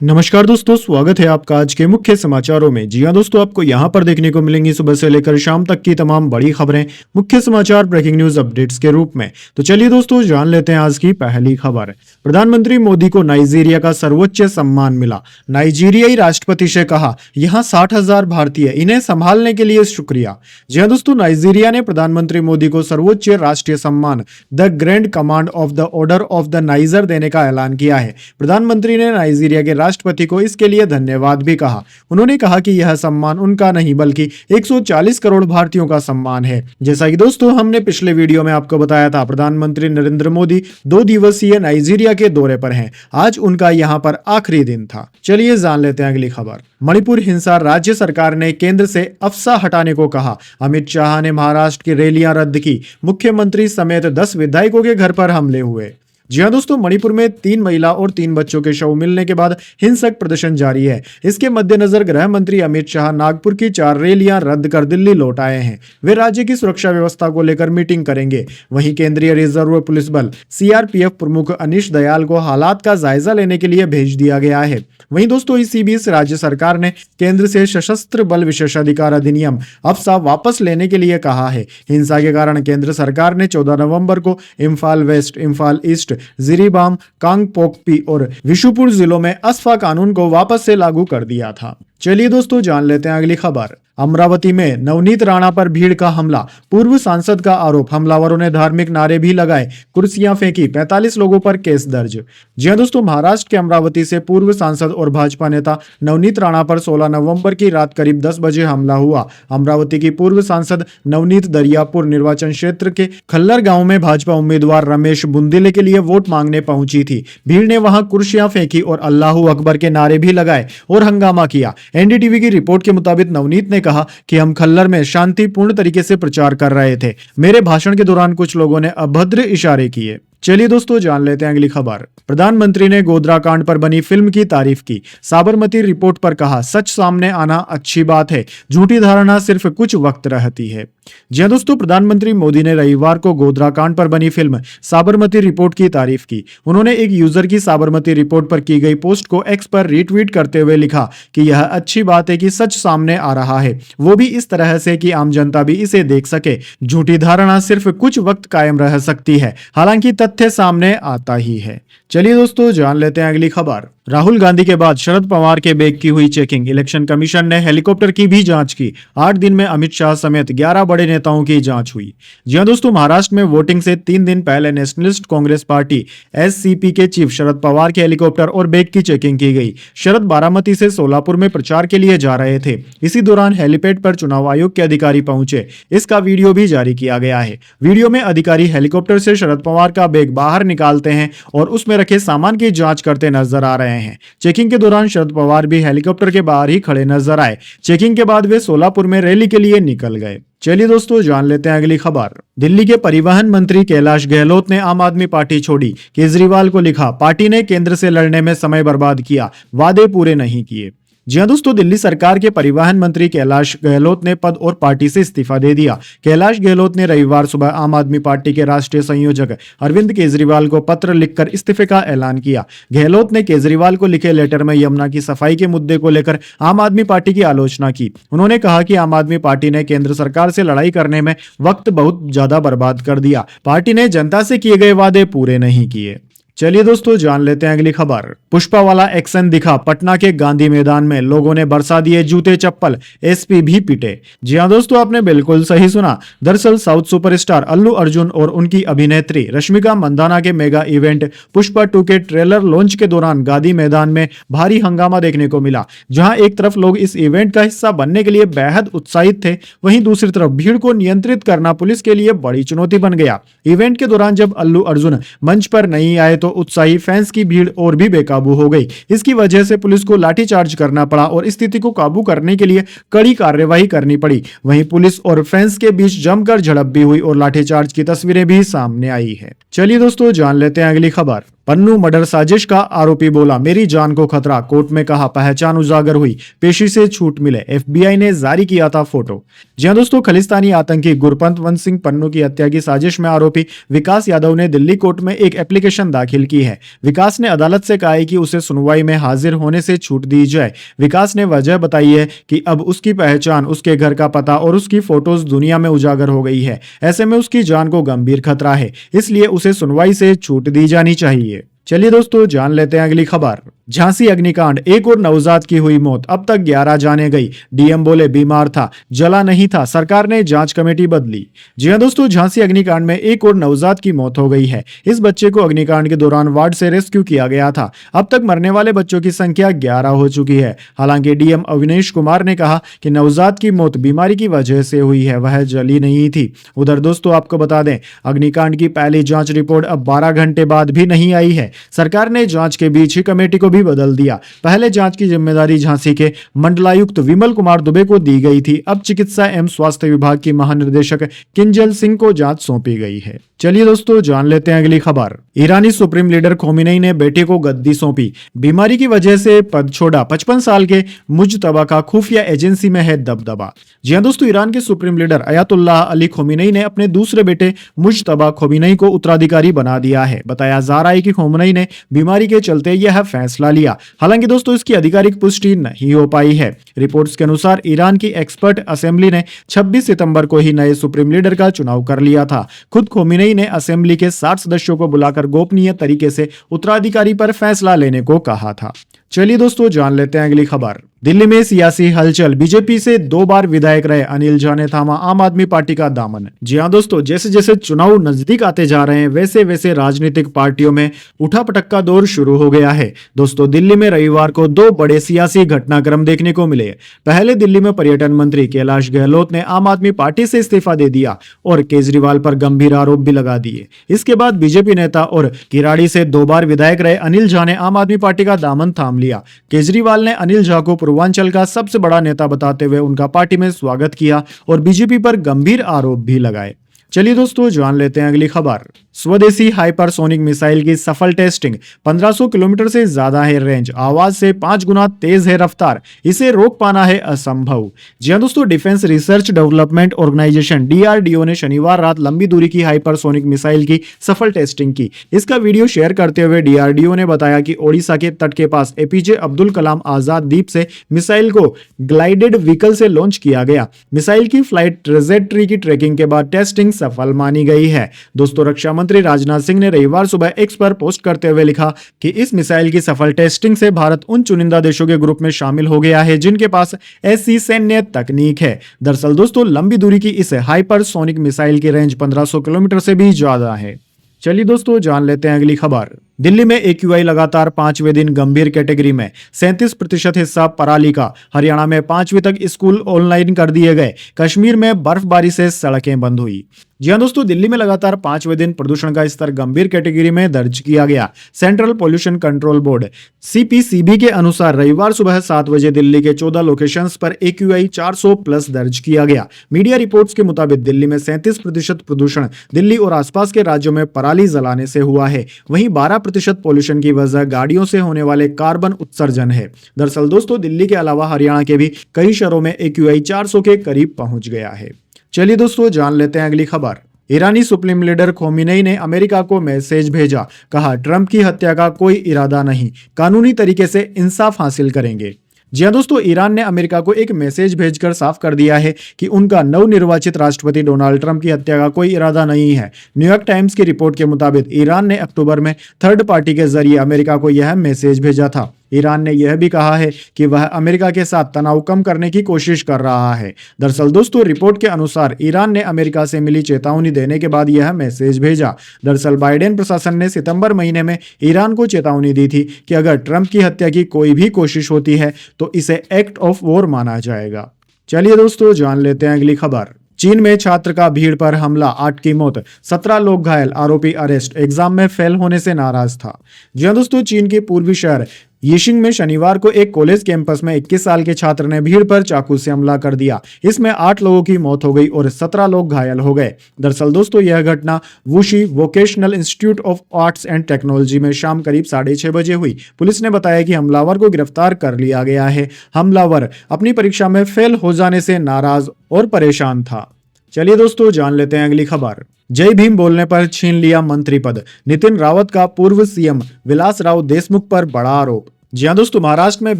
नमस्कार दोस्तों, स्वागत है आपका आज के मुख्य समाचारों में। जी हां दोस्तों, आपको यहां पर देखने को मिलेंगी सुबह से लेकर शाम तक की तमाम बड़ी खबरें मुख्य समाचार ब्रेकिंग न्यूज अपडेट्स के रूप में। तो चलिए दोस्तों, जान लेते हैं आज की पहली खबर। प्रधानमंत्री मोदी को नाइजीरिया का सर्वोच्च सम्मान मिला। नाइजीरियाई राष्ट्रपति से कहा, यहाँ 60,000 भारतीय, इन्हें संभालने के लिए शुक्रिया। जी हां दोस्तों, नाइजीरिया ने प्रधानमंत्री मोदी को सर्वोच्च राष्ट्रीय सम्मान the grand command of the order of the niger देने का ऐलान किया है। प्रधानमंत्री ने नाइजीरिया के राष्ट्रपति को इसके लिए धन्यवाद भी कहा। उन्होंने कहा कि यह सम्मान उनका नहीं बल्कि 140 करोड़ भारतीयों का सम्मान है। जैसा कि दोस्तों हमने पिछले वीडियो में आपको बताया था, प्रधानमंत्री नरेंद्र मोदी 2 दिवसीय नाइजीरिया के दौरे पर हैं। आज उनका यहां पर आखिरी दिन था। चलिए जान लेते हैं अगली खबर। मणिपुर हिंसा, राज्य सरकार ने केंद्र से अफवाह हटाने को कहा। अमित शाह ने महाराष्ट्र की रैलियां रद्द की। मुख्यमंत्री समेत 10 विधायकों के घर पर हमले हुए। जी हाँ दोस्तों, मणिपुर में 3 महिला और 3 बच्चों के शव मिलने के बाद हिंसक प्रदर्शन जारी है। इसके मद्देनजर गृह मंत्री अमित शाह नागपुर की 4 रैलियां रद्द कर दिल्ली लौट आए हैं। वे राज्य की सुरक्षा व्यवस्था को लेकर मीटिंग करेंगे। वहीं केंद्रीय रिजर्व पुलिस बल सीआरपीएफ प्रमुख अनीश दयाल को हालात का जायजा लेने के लिए भेज दिया गया है। वहीं दोस्तों, इसी बीच राज्य सरकार ने केंद्र से सशस्त्र बल विशेषाधिकार अधिनियम अफसा वापस लेने के लिए कहा है। हिंसा के कारण केंद्र सरकार ने 14 नवंबर को इम्फाल वेस्ट, इम्फाल ईस्ट, जिरीबाम, कांगपोकपी और विशुपुर जिलों में अस्फा कानून को वापस से लागू कर दिया था। चलिए दोस्तों, जान लेते हैं अगली खबर। अमरावती में नवनीत राणा पर भीड़ का हमला, पूर्व सांसद का आरोप। हमलावरों ने धार्मिक नारे भी लगाए, कुर्सियां फेंकी। 45 लोगों पर केस दर्ज। जी हां दोस्तों, महाराष्ट्र के अमरावती से पूर्व सांसद और भाजपा नेता नवनीत राणा पर 16 नवंबर की रात करीब 10 बजे हमला हुआ। अमरावती की पूर्व सांसद नवनीत दरियापुर निर्वाचन क्षेत्र के खल्लर गांव में भाजपा उम्मीदवार रमेश बुंदिले के लिए वोट मांगने पहुंची थी। भीड़ ने वहां कुर्सियां फेंकी और अल्लाहू अकबर के नारे भी लगाए और हंगामा किया। एनडीटीवी की रिपोर्ट के मुताबिक नवनीत ने कहा कि हम खल्लर में शांतिपूर्ण तरीके से प्रचार कर रहे थे। मेरे भाषण के दौरान कुछ लोगों ने अभद्र इशारे किए। चलिए दोस्तों, जान लेते हैं अगली खबर। प्रधानमंत्री ने गोधरा कांड पर बनी फिल्म की तारीफ की। साबरमती रिपोर्ट पर कहा, सच सामने आना अच्छी बात है, झूठी धारणा सिर्फ कुछ वक्त रहती है। जी हां दोस्तों, प्रधानमंत्री मोदी ने रविवार को गोधरा कांड पर बनी फिल्म साबरमती रिपोर्ट की तारीफ की। उन्होंने एक यूजर की साबरमती रिपोर्ट पर की गई पोस्ट को एक्स पर रीट्वीट करते हुए लिखा कि यह अच्छी बात है कि सच सामने आ रहा है, वो भी इस तरह से कि आम जनता भी इसे देख सके। झूठी धारणा सिर्फ कुछ वक्त कायम रह सकती है, हालांकि तथ्य सामने आता ही है। चलिए दोस्तों, जान लेते हैं अगली खबर। राहुल गांधी के बाद शरद पवार के बैग की हुई चेकिंग। इलेक्शन कमीशन ने हेलीकॉप्टर की भी जांच की। 8 दिन में अमित शाह समेत 11 बड़े नेताओं की जांच हुई। जी हां दोस्तों, महाराष्ट्र में वोटिंग से 3 दिन पहले नेशनलिस्ट कांग्रेस पार्टी एससीपी के चीफ शरद पवार के हेलीकॉप्टर और बैग की चेकिंग की गई। शरद बारामती से सोलापुर में प्रचार के लिए जा रहे थे। इसी दौरान हेलीपैड पर चुनाव आयोग के अधिकारी पहुंचे। इसका वीडियो भी जारी किया गया है। वीडियो में अधिकारी हेलीकॉप्टर से शरद पवार का बैग बाहर निकालते हैं और उसमें रखे सामान की जांच करते नजर आ रहे हैं। चेकिंग के दौरान शरद पवार भी हेलीकॉप्टर के बाहर ही खड़े नजर आए। चेकिंग के बाद वे सोलापुर में रैली के लिए निकल गए। चलिए दोस्तों, जान लेते हैं अगली खबर। दिल्ली के परिवहन मंत्री कैलाश गहलोत ने आम आदमी पार्टी छोड़ी। केजरीवाल को लिखा, पार्टी ने केंद्र से लड़ने में समय बर्बाद किया, वादे पूरे नहीं किए। जी हां दोस्तों, दिल्ली सरकार के परिवहन मंत्री कैलाश गहलोत ने पद और पार्टी से इस्तीफा दे दिया। कैलाश गहलोत ने रविवार सुबह आम आदमी पार्टी के राष्ट्रीय संयोजक अरविंद केजरीवाल को पत्र लिखकर इस्तीफे का ऐलान किया। गहलोत ने केजरीवाल को लिखे लेटर में यमुना की सफाई के मुद्दे को लेकर आम आदमी पार्टी की आलोचना की। उन्होंने कहा कि आम आदमी पार्टी ने केंद्र सरकार से लड़ाई करने में वक्त बहुत ज्यादा बर्बाद कर दिया। पार्टी ने जनता से किए गए वादे पूरे नहीं किए। चलिए दोस्तों, जान लेते हैं अगली खबर। पुष्पा वाला एक्शन दिखा। पटना के गांधी मैदान में लोगों ने बरसा दिए जूते चप्पल, एसपी भी पिटे। जी हां दोस्तों, आपने बिल्कुल सही सुना। दरअसल साउथ सुपरस्टार अल्लू अर्जुन और उनकी अभिनेत्री रश्मिका मंदाना के मेगा इवेंट पुष्पा 2 के ट्रेलर लॉन्च के दौरान गांधी मैदान में भारी हंगामा देखने को मिला। जहां एक तरफ लोग इस इवेंट का हिस्सा बनने के लिए बेहद उत्साहित थे, वहीं दूसरी तरफ भीड़ को नियंत्रित करना पुलिस के लिए बड़ी चुनौती बन गया। इवेंट के दौरान जब अल्लू अर्जुन मंच पर नहीं आए तो उत्साही फैंस की भीड़ और भी बेकाबू हो गई। इसकी वजह से पुलिस को लाठीचार्ज करना पड़ा और स्थिति को काबू करने के लिए कड़ी कार्यवाही करनी पड़ी। वहीं पुलिस और फैंस के बीच जमकर झड़प भी हुई और लाठीचार्ज की तस्वीरें भी सामने आई है। चलिए दोस्तों, जान लेते हैं अगली खबर। पन्नू मर्डर साजिश का आरोपी बोला मेरी जान को खतरा, कोर्ट में कहा पहचान उजागर हुई, पेशी से छूट मिले, एफबीआई ने जारी किया था फोटो। जी हां दोस्तों, खलिस्तानी आतंकी गुरपंत सिंह पन्नू की हत्या की साजिश में आरोपी विकास यादव ने दिल्ली कोर्ट में एक एप्लीकेशन दाखिल की है। विकास ने अदालत से कहा है कि उसे सुनवाई में हाजिर होने से छूट दी जाए। विकास ने वजह बताई है कि अब उसकी पहचान, उसके घर का पता और उसकी फोटोज दुनिया में उजागर हो गई है। ऐसे में उसकी जान को गंभीर खतरा है, इसलिए उसे सुनवाई से छूट दी जानी चाहिए। चलिए दोस्तों, जान लेते हैं अगली खबर। झांसी अग्निकांड, एक और नवजात की हुई मौत, अब तक 11 जाने गई। डीएम बोले बीमार था, जला नहीं था, सरकार ने जांच कमेटी बदली। जी हां दोस्तों, झांसी अग्निकांड में एक और नवजात की मौत हो गई है। इस बच्चे को अग्निकांड के दौरान वार्ड से रेस्क्यू किया गया था। अब तक मरने वाले बच्चों की संख्या 11 हो चुकी है। हालांकि डीएम अविनेश कुमार ने कहा कि नवजात की मौत बीमारी की वजह से हुई है, वह जली नहीं थी। उधर दोस्तों, आपको बता दें, अग्निकांड की पहली जांच रिपोर्ट अब 12 घंटे बाद भी नहीं आई है। सरकार ने जांच के बीच ही कमेटी को भी बदल दिया। पहले जांच की जिम्मेदारी झांसी के मंडलायुक्त विमल कुमार दुबे को दी गई थी। अब चिकित्सा एवं स्वास्थ्य विभाग की महानिदेशक किंजल सिंह को जांच सौंपी गई है। चलिए दोस्तों, जान लेते हैं अगली खबर। ईरानी सुप्रीम लीडर खोमेनी ने बेटे को गद्दी सौंपी, बीमारी की वजह से पद छोड़ा। 55 साल के मुज्तबा का खुफिया एजेंसी में है दबदबा। जी हां दोस्तों, ईरान के supreme leader Ayatollah Ali Khomeini ने अपने दूसरे बेटे मुज्तबा खोमेनी को उत्तराधिकारी बना दिया है। बताया जा रहा है कि खोमेनी ने बीमारी के चलते यह फैसला लिया। हालांकि दोस्तों, इसकी आधिकारिक पुष्टि नहीं हो पाई है। रिपोर्ट्स के अनुसार ईरान की एक्सपर्ट असेंबली ने 26 सितंबर को ही नए सुप्रीम लीडर का चुनाव कर लिया था। खुद खोमेनी ने असेंबली के 60 सदस्यों को बुलाकर गोपनीय तरीके से उत्तराधिकारी पर फैसला लेने को कहा था। चलिए दोस्तों, जान लेते हैं अगली खबर। दिल्ली में सियासी हलचल, बीजेपी से 2 बार विधायक रहे अनिल झा ने थामा आम आदमी पार्टी का दामन। जी हां दोस्तों, जैसे जैसे चुनाव नजदीक आते जा रहे हैं, वैसे वैसे राजनीतिक पार्टियों में उठापटक का दौर शुरू हो गया है। दोस्तों, दिल्ली में रविवार को 2 बड़े सियासी घटनाक्रम देखने को मिले। पहले, दिल्ली में पर्यटन मंत्री कैलाश गहलोत ने आम आदमी पार्टी से इस्तीफा दे दिया और केजरीवाल पर गंभीर आरोप भी लगा दिए। इसके बाद बीजेपी नेता और किराड़ी से 2 बार विधायक रहे अनिल झा ने आम आदमी पार्टी का दामन थाम लिया। केजरीवाल ने अनिल झा को पूर्वांचल का सबसे बड़ा नेता बताते हुए उनका पार्टी में स्वागत किया और बीजेपी पर गंभीर आरोप भी लगाए। चलिए दोस्तों, जान लेते हैं अगली खबर। स्वदेशी हाइपरसोनिक मिसाइल की सफल टेस्टिंग, 1500 किलोमीटर से ज्यादा है रेंज, आवाज से 5 गुना तेज है रफ्तार, इसे रोक पाना है असंभव। जी हां दोस्तों, defence research development organisation DRDO ने शनिवार रात लंबी दूरी की हाइपरसोनिक मिसाइल की सफल टेस्टिंग की। इसका वीडियो शेयर करते हुए डीआरडीओ ने बताया कि ओडिशा के तट के पास एपीजे अब्दुल कलाम आजाद द्वीप से मिसाइल को ग्लाइडेड व्हीकल से लॉन्च किया गया। मिसाइल की फ्लाइट ट्रेजेक्टरी की ट्रैकिंग के बाद टेस्टिंग सफल मानी गई है। दोस्तों, रक्षा मंत्री राजनाथ सिंह ने रविवार सुबह एक्स पर पोस्ट करते हुए लिखा कि इस मिसाइल की सफल टेस्टिंग से भारत उन चुनिंदा देशों के ग्रुप में शामिल हो गया है जिनके पास ऐसी सैन्य तकनीक है। दरअसल दोस्तों, लंबी दूरी की इस हाइपरसोनिक मिसाइल की रेंज 1500 किलोमीटर से भी ज्यादा है। चलिए दोस्तों, जान लेते हैं अगली खबर। दिल्ली में AQI लगातार 5वें दिन गंभीर कैटेगरी में, 37% हिस्सा पराली का। हरियाणा में 5वीं तक स्कूल ऑनलाइन कर दिए गए। कश्मीर में बर्फबारी से सड़कें बंद हुई। जी हां दोस्तों, दिल्ली में लगातार 5वें दिन प्रदूषण का स्तर गंभीर कैटेगरी में दर्ज किया गया। Central pollution control board CPCB के अनुसार रविवार सुबह 7 बजे दिल्ली के 14 लोकेशंस पर AQI 400 प्लस दर्ज किया गया। मीडिया रिपोर्ट्स के मुताबिक दिल्ली में 37% प्रदूषण दिल्ली और आसपास के राज्यों में पराली जलाने से हुआ है। वहीं 12% पॉल्यूशन की वजह गाड़ियों से होने वाले कार्बन उत्सर्जन है। दरअसल दोस्तों, दिल्ली के अलावा हरियाणा के भी कई शहरों में AQI 400 के करीब पहुंच गया है। चलिए दोस्तों, जान लेते हैं अगली खबर। ईरानी सुप्रीम लीडर खोमेनी ने अमेरिका को मैसेज भेजा, कहा ट्रंप की हत्या का कोई इरादा नहीं, कानूनी तरीके से इंसाफ हासिल करेंगे। जी हां दोस्तों, ईरान ने अमेरिका को एक मैसेज भेजकर साफ कर दिया है कि उनका नवनिर्वाचित राष्ट्रपति डोनाल्ड ट्रंप की हत्या का कोई इरादा नहीं है। न्यूयॉर्क टाइम्स की रिपोर्ट के मुताबिक ईरान ने अक्टूबर में थर्ड पार्टी के जरिए अमेरिका को यह मैसेज भेजा था। ईरान ने यह भी कहा है कि वह अमेरिका के साथ तनाव कम करने की कोशिश कर रहा है। दरअसल दोस्तों, रिपोर्ट के अनुसार ईरान ने अमेरिका से मिली चेतावनी देने के बाद यह मैसेज भेजा। दरअसल बाइडेन प्रशासन ने सितंबर महीने में ईरान को चेतावनी दी थी कि अगर ट्रंप की हत्या की कोई भी कोशिश होती है तो इसे एक्ट ऑफ वॉर माना जाएगा। चलिए दोस्तों, जान लेते हैं अगली खबर। चीन में छात्र का भीड़ पर हमला, 8 की मौत, 17 लोग घायल, आरोपी अरेस्ट, एग्जाम में फेल होने से नाराज था। जी हां दोस्तों, चीन के पूर्वी शहर यिशिंग में शनिवार को एक कॉलेज कैंपस में 21 साल के छात्र ने भीड़ पर चाकू से हमला कर दिया। इसमें 8 लोगों की मौत हो गई और 17 लोग घायल हो गए। दरअसल दोस्तों यह घटना Wuxi vocational institute of arts and technology में शाम करीब 6:30 बजे हुई। पुलिस ने बताया कि हमलावर को गिरफ्तार कर लिया गया है। हमलावर अपनी परीक्षा में फेल हो जाने से नाराज और परेशान था। चलिए दोस्तों जान लेते हैं अगली खबर। जय भीम बोलने पर छीन लिया मंत्री पद, नितिन रावत का पूर्व सीएम विलासराव देशमुख पर बड़ा आरोप। जी हां दोस्तों, महाराष्ट्र में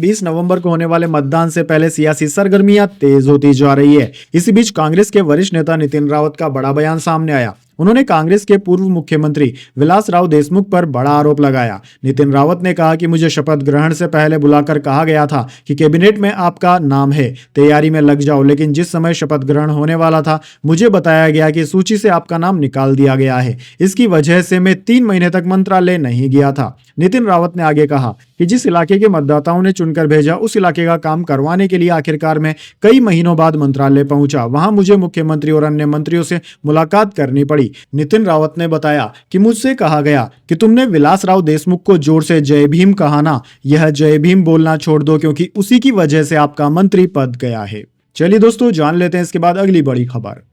20 नवंबर को होने वाले मतदान से पहले सियासी सरगर्मियां तेज होती जा रही है। इसी बीच कांग्रेस के वरिष्ठ नेता नितिन रावत का बड़ा बयान सामने आया। उन्होंने कांग्रेस के पूर्व मुख्यमंत्री विलासराव देशमुख पर बड़ा आरोप लगाया। नितिन रावत ने कहा कि मुझे शपथ ग्रहण से पहले बुलाकर कहा गया था कि कैबिनेट में आपका नाम है, तैयारी में लग जाओ, लेकिन जिस समय शपथ ग्रहण होने वाला था मुझे बताया गया कि सूची से आपका नाम निकाल दिया गया है। इसकी वजह से मैं 3 महीने तक मंत्रालय नहीं गया था। नितिन रावत ने आगे कहा कि जिस इलाके के मतदाताओं ने चुनकर भेजा उस इलाके का काम करवाने के लिए आखिरकार मैं कई महीनों बाद मंत्रालय पहुंचा। वहां मुझे मुख्यमंत्री और अन्य मंत्रियों से मुलाकात करनी पड़ी। नितिन रावत ने बताया कि मुझसे कहा गया कि तुमने विलासराव देशमुख को जोर से जय भीम कहा ना, यह जय भीम बोलना छोड़ दो क्योंकि उसी की वजह से आपका मंत्री पद गया है। चलिए दोस्तों जान लेते हैं इसके बाद अगली बड़ी खबर।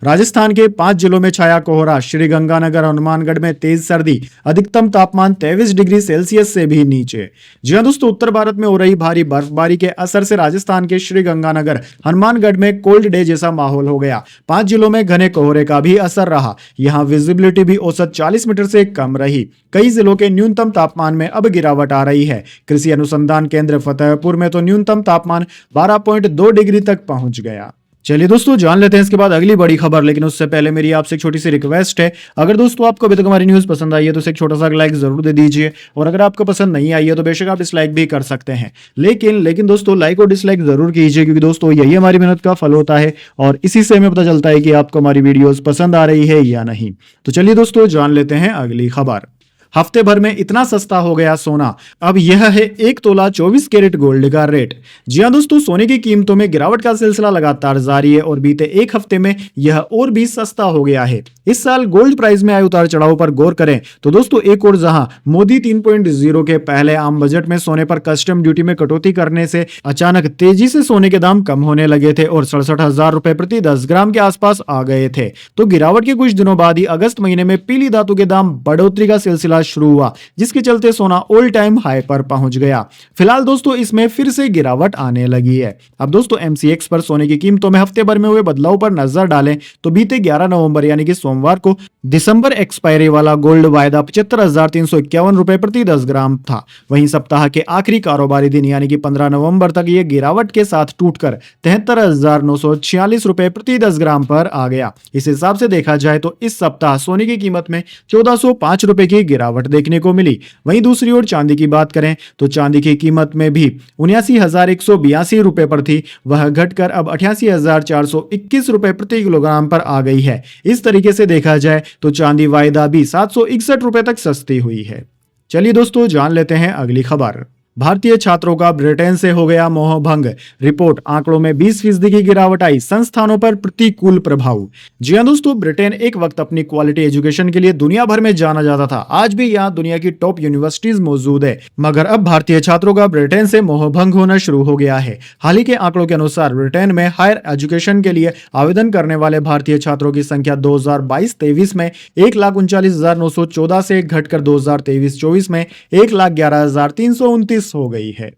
राजस्थान के 5 जिलों में छाया कोहरा, श्रीगंगानगर हनुमानगढ़ में तेज सर्दी, अधिकतम तापमान 23 डिग्री सेल्सियस से भी नीचे। जी हां दोस्तों, उत्तर भारत में हो रही भारी बर्फबारी के असर से राजस्थान के श्रीगंगानगर हनुमानगढ़ में कोल्ड डे जैसा माहौल हो गया। 5 जिलों में घने कोहरे का भी असर रहा। यहां विजिबिलिटी भी औसत 40 मीटर से कम रही। कई जिलों के न्यूनतम तापमान में अब गिरावट आ रही है। कृषि अनुसंधान केंद्र फतेहपुर में तो न्यूनतम तापमान 12.2 डिग्री तक पहुंच गया। चलिए दोस्तों जान लेते हैं इसके बाद अगली बड़ी खबर, लेकिन उससे पहले मेरी आपसे एक छोटी सी रिक्वेस्ट है। अगर दोस्तों आपको अभी तक हमारी न्यूज पसंद आई है तो इसे एक छोटा सा लाइक जरूर दे दीजिए, और अगर आपको पसंद नहीं आई है तो बेशक आप डिसलाइक भी कर सकते हैं। लेकिन दोस्तों लाइक और डिसलाइक जरूर कीजिए, क्योंकि दोस्तों यही हमारी मेहनत का फल होता है और इसी से हमें पता चलता है कि आपको हमारी वीडियोस पसंद आ रही है या नहीं। तो चलिए दोस्तों जान लेते हैं अगली खबर। हफ्ते भर में इतना सस्ता हो गया सोना, अब यह है 1 तोला 24 कैरेट गोल्ड का रेट। जी हां दोस्तों, सोने की कीमतों में गिरावट का सिलसिला लगातार जारी है और बीते एक हफ्ते में यह और भी सस्ता हो गया है। इस साल गोल्ड प्राइस में आए उतार चढ़ाव पर गौर करें तो दोस्तों एक और जहां मोदी 3.0 के पहले आम बजट में सोने पर कस्टम ड्यूटी में कटौती करने से अचानक तेजी से सोने के दाम कम होने लगे थे और 67,000 रुपए प्रति 10 ग्राम के आसपास आ गए थे, तो गिरावट के कुछ दिनों बाद ही अगस्त महीने में पीली धातु के दाम बढ़ोतरी का सिलसिला शुरू हुआ, जिसके चलते सोना ऑल टाइम हाई पर पहुंच गया। फिलहाल दोस्तों इसमें फिर से गिरावट आने लगी है। अब दोस्तों एमसीएक्स पर सोने की कीमतों में हफ्ते भर में हुए बदलाव पर नजर डालें तो बीते 11 नवंबर यानी कि सोमवार को दिसंबर एक्सपायरी वाला गोल्ड वायदा 75,351 रुपए प्रति 10 ग्राम था। वहीं सप्ताह के आखिरी कारोबारी दिन यानी कि 15 नवंबर तक यह गिरावट के साथ टूटकर 73,946 रुपए प्रति 10 ग्राम पर आ गया। इस हिसाब से देखा जाए तो इस सप्ताह सोने की कीमत में 1405 रुपए की गिरावट देखने को मिली। वहीं दूसरी ओर चांदी की बात करें तो चांदी की कीमत में भी 79,182 रुपए पर थी, वह घटकर अब 88,421 रुपए प्रति किलोग्राम पर आ गई है। इस तरीके से देखा जाए तो चांदी वायदा भी 761 रुपए तक सस्ती हुई है। चलिए दोस्तों जान लेते हैं अगली खबर। भारतीय छात्रों का ब्रिटेन से हो गया मोह भंग, रिपोर्ट आंकड़ों में 20% की गिरावट आई, संस्थानों पर प्रतिकूल प्रभाव। जी हां दोस्तों, ब्रिटेन एक वक्त अपनी क्वालिटी एजुकेशन के लिए दुनिया भर में जाना जाता था। आज भी यहां दुनिया की टॉप यूनिवर्सिटीज मौजूद है, मगर अब भारतीय छात्रों का ब्रिटेन से मोह भंग होना शुरू हो गया है। हाल ही के आंकड़ों के अनुसार ब्रिटेन में हायर एजुकेशन के लिए आवेदन करने वाले भारतीय छात्रों की संख्या 2022-23 में 1,39,914 से घटकर 2023-24 में 1,11,329 हो गई है।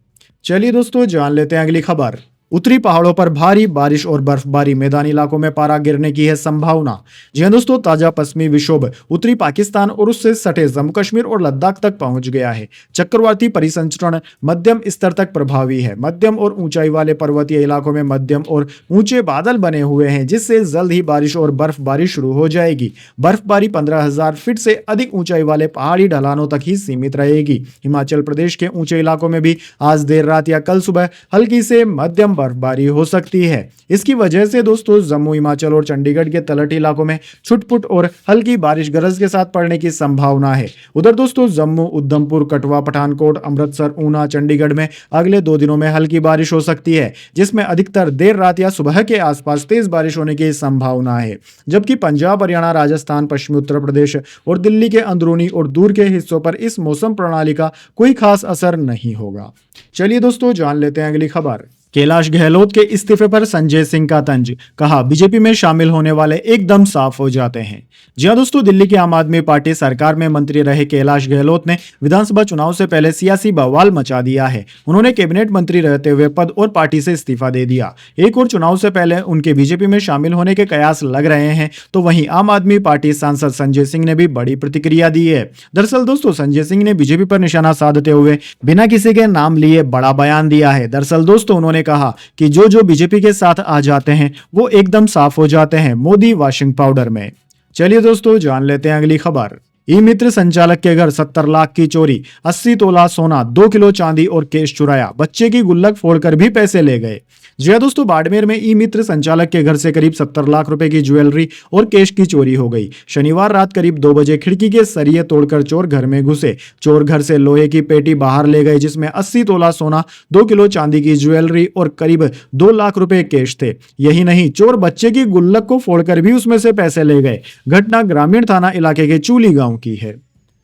चलिए दोस्तों जान लेते हैं अगली खबर। उत्तरी पहाड़ों पर भारी बारिश और बर्फबारी, मैदानी इलाकों में पारा गिरने की है संभावना। जी हां दोस्तों, ताजा पश्चिमी विक्षोभ उत्तरी पाकिस्तान और उससे सटे जम्मू कश्मीर और लद्दाख तक पहुंच गया है। चक्रवाती परिसंचरण मध्यम स्तर तक प्रभावी है। मध्यम और ऊंचाई वाले पर्वतीय इलाकों में मध्यम और ऊंचे बादल बने हुए हैं, जिससे जल्द ही बारिश और बर्फबारी शुरू हो जाएगी। बर्फबारी 15,000 फीट से अधिक ऊंचाई वाले पहाड़ी ढलानों तक ही सीमित रहेगी। हिमाचल प्रदेश के ऊंचे इलाकों में भी आज देर रात या कल सुबह हल्की से मध्यम बर्फबारी हो सकती है। इसकी वजह से दोस्तों जम्मू, हिमाचल और चंडीगढ़ के तलहटी इलाकों में छुटपुट और हल्की बारिश गरज के साथ पड़ने की संभावना है। उधर दोस्तों जम्मू, उधमपुर, कठुआ, पठानकोट, अमृतसर, ऊना, चंडीगढ़ में अगले 2 दिनों में हल्की बारिश हो सकती है, जिसमें अधिकतर देर रात या सुबह के आसपास तेज बारिश होने की संभावना है। जबकि पंजाब, हरियाणा, राजस्थान, पश्चिमी उत्तर प्रदेश और दिल्ली के अंदरूनी और दूर के हिस्सों पर इस मौसम प्रणाली का कोई खास असर नहीं होगा। चलिए दोस्तों जान लेते हैं अगली खबर। कैलाश गहलोत के इस्तीफे पर संजय सिंह का तंज, कहा बीजेपी में शामिल होने वाले एकदम साफ हो जाते हैं। जी हां दोस्तों, दिल्ली की आम आदमी पार्टी सरकार में मंत्री रहे कैलाश गहलोत ने विधानसभा चुनाव से पहले सियासी बवाल मचा दिया है। उन्होंने कैबिनेट मंत्री रहते हुए पद और पार्टी से इस्तीफा दे दिया। एक और चुनाव से पहले उनके बीजेपी में शामिल होने के कयास लग रहे हैं, तो वहीं आम आदमी पार्टी सांसद संजय सिंह ने भी बड़ी प्रतिक्रिया दी है। दरअसल दोस्तों संजय सिंह ने बीजेपी पर निशाना साधते हुए बिना किसी के नाम लिए बड़ा बयान दिया है। दरअसल दोस्तों उन्होंने कहा कि जो बीजेपी के साथ आ जाते हैं वो एकदम साफ हो जाते हैं, मोदी वॉशिंग पाउडर में। चलिए दोस्तों जान लेते हैं अगली खबर। ई मित्र संचालक के घर 70 लाख की चोरी, 80 तोला सोना, 2 किलो चांदी और केश चुराया, बच्चे की गुल्लक फोड़कर भी पैसे ले गए। जी हां दोस्तों, बाड़मेर में ई मित्र संचालक के घर से करीब 70 लाख रुपए की ज्वेलरी और केश की चोरी हो गई। शनिवार रात करीब 2 बजे खिड़की के सरिये तोड़कर चोर घर में घुसे। चोर घर से लोहे की पेटी बाहर ले गए, जिसमें 80 तोला सोना, 2 किलो चांदी की ज्वेलरी और करीब 2 लाख रुपए केश थे। यही नहीं, चोर बच्चे की गुल्लक को फोड़कर भी उसमें से पैसे ले गए। घटना ग्रामीण थाना इलाके के चूली गांव की है।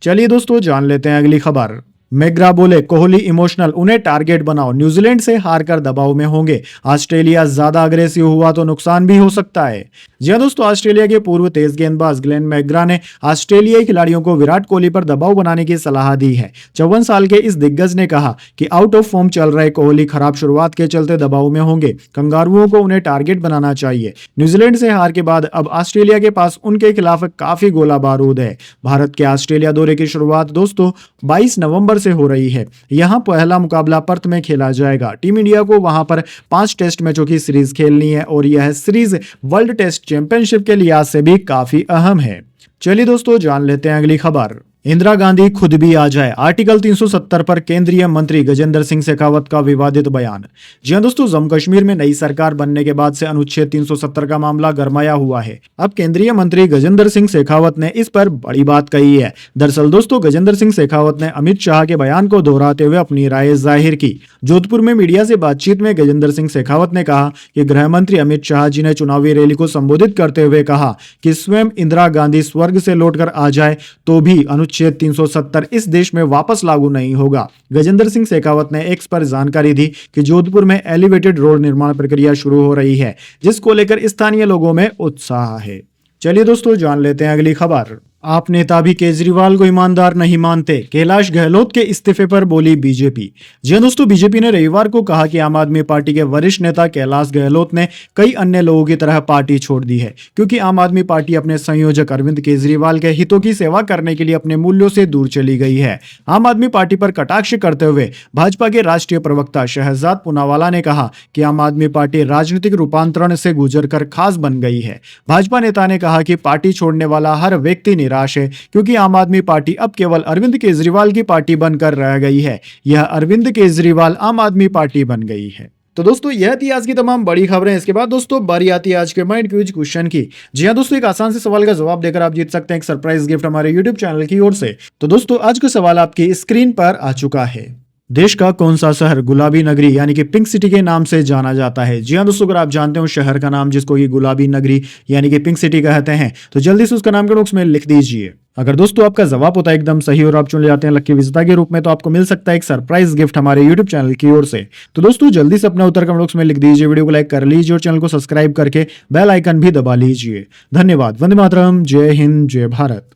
चलिए दोस्तों जान लेते हैं अगली खबर। मैग्रा बोले कोहली इमोशनल, उन्हें टारगेट बनाओ, न्यूजीलैंड से हारकर दबाव में होंगे। ऑस्ट्रेलिया ज्यादा अग्रेसिव हुआ तो नुकसान भी हो सकता है। जी हां दोस्तों, ऑस्ट्रेलिया के पूर्व तेज गेंदबाज ग्लेन मैग्रा ने ऑस्ट्रेलियाई खिलाड़ियों को विराट कोहली पर दबाव बनाने की सलाह दी है। 54 साल के इस दिग्गज ने कहा कि आउट ऑफ फॉर्म चल रहे कोहली खराब शुरुआत के चलते दबाव में होंगे। कंगारुओं को उन्हें टारगेट बनाना चाहिए। न्यूजीलैंड से हार के बाद अब ऑस्ट्रेलिया के पास उनके खिलाफ काफी गोला बारूद है। भारत के ऑस्ट्रेलिया दौरे की शुरुआत दोस्तों 22 नवंबर से हो रही है। यहां पहला मुकाबला पर्थ में खेला जाएगा। टीम इंडिया को वहां पर 5 टेस्ट मैचों की सीरीज खेलनी है और यह सीरीज वर्ल्ड टेस्ट चैंपियनशिप के लिहाज से भी काफी अहम है। चलिए दोस्तों जान लेते हैं अगली खबर। इंदिरा गांधी खुद भी आ जाए, आर्टिकल 370 पर केंद्रीय मंत्री गजेंद्र सिंह शेखावत का विवादित बयान। जी हां दोस्तों, जम्मू कश्मीर में नई सरकार बनने के बाद से अनुच्छेद 370 का मामला गरमाया हुआ है। अब केंद्रीय मंत्री गजेंद्र सिंह शेखावत ने इस पर बड़ी बात कही है। दरअसल दोस्तों गजेंद्र सिंह शेखावत ने अमित शाह के बयान को दोहराते हुए अपनी राय जाहिर की। जोधपुर में मीडिया से बातचीत में गजेंद्र सिंह शेखावत ने कहा कि गृह मंत्री अमित शाह जी ने चुनावी रैली को संबोधित करते हुए कहा कि स्वयं इंदिरा गांधी स्वर्ग से लौटकर आ जाए तो भी अनुच्छेद 370 इस देश में वापस लागू नहीं होगा। गजेंद्र सिंह शेखावत ने एक्स पर जानकारी दी कि जोधपुर में एलिवेटेड रोड निर्माण प्रक्रिया शुरू हो रही है, जिसको लेकर स्थानीय लोगों में उत्साह है। चलिए दोस्तों जान लेते हैं अगली खबर। आप नेता भी केजरीवाल को ईमानदार नहीं मानते, कैलाश गहलोत के इस्तीफे पर बोली बीजेपी। जी हां दोस्तों, बीजेपी ने रविवार को कहा कि आम आदमी पार्टी के वरिष्ठ नेता कैलाश गहलोत ने कई अन्य लोगों की तरह पार्टी छोड़ दी है, क्योंकि आम आदमी पार्टी अपने संयोजक अरविंद केजरीवाल के हितों की सेवा करने के लिए अपने मूल्यों से दूर चली गई है। आम आदमी पार्टी पर कटाक्ष करते हुए भाजपा के राष्ट्रीय प्रवक्ता शहजाद पूनावाला ने कहा कि आम आदमी पार्टी राजनीतिक रूपांतरण से गुजरकर खास बन गई है। भाजपा नेता ने कहा कि पार्टी छोड़ने वाला हर व्यक्ति निराश है, क्योंकि आम आदमी पार्टी अब केवल अरविंद केजरीवाल की पार्टी बनकर रह गई है। यह अरविंद केजरीवाल आम आदमी पार्टी बन गई है। तो दोस्तों यह थी आज की तमाम बड़ी खबरें। इसके बाद दोस्तों बारी आती है आज के माइंड क्विज क्वेश्चन की। जी हां दोस्तों, एक आसान से सवाल का जवाब देकर आप जीत सकते हैं एक सरप्राइज गिफ्ट हमारे यूट्यूब चैनल की ओर से। तो दोस्तों आज का सवाल आपकी स्क्रीन पर आ चुका है। देश का कौन सा शहर गुलाबी नगरी यानी कि पिंक सिटी के नाम से जाना जाता है? जी हां दोस्तों, अगर आप जानते हो शहर का नाम जिसको कि गुलाबी नगरी यानी कि पिंक सिटी कहते हैं, तो जल्दी से उसका नाम कमेंट बॉक्स में लिख दीजिए। अगर दोस्तों आपका जवाब होता है एकदम सही और आप चुन जाते हैं लकी विजेता के रूप में, तो आपको मिल सकता है एक सरप्राइज गिफ्ट हमारे यूट्यूब चैनल की ओर से। तो दोस्तों जल्दी से अपना उत्तर कमेंट बॉक्स में लिख दीजिए, वीडियो को लाइक कर लीजिए और चैनल को सब्सक्राइब करके बेल आइकन भी दबा लीजिए। धन्यवाद। वंदे मातरम। जय हिंद, जय भारत।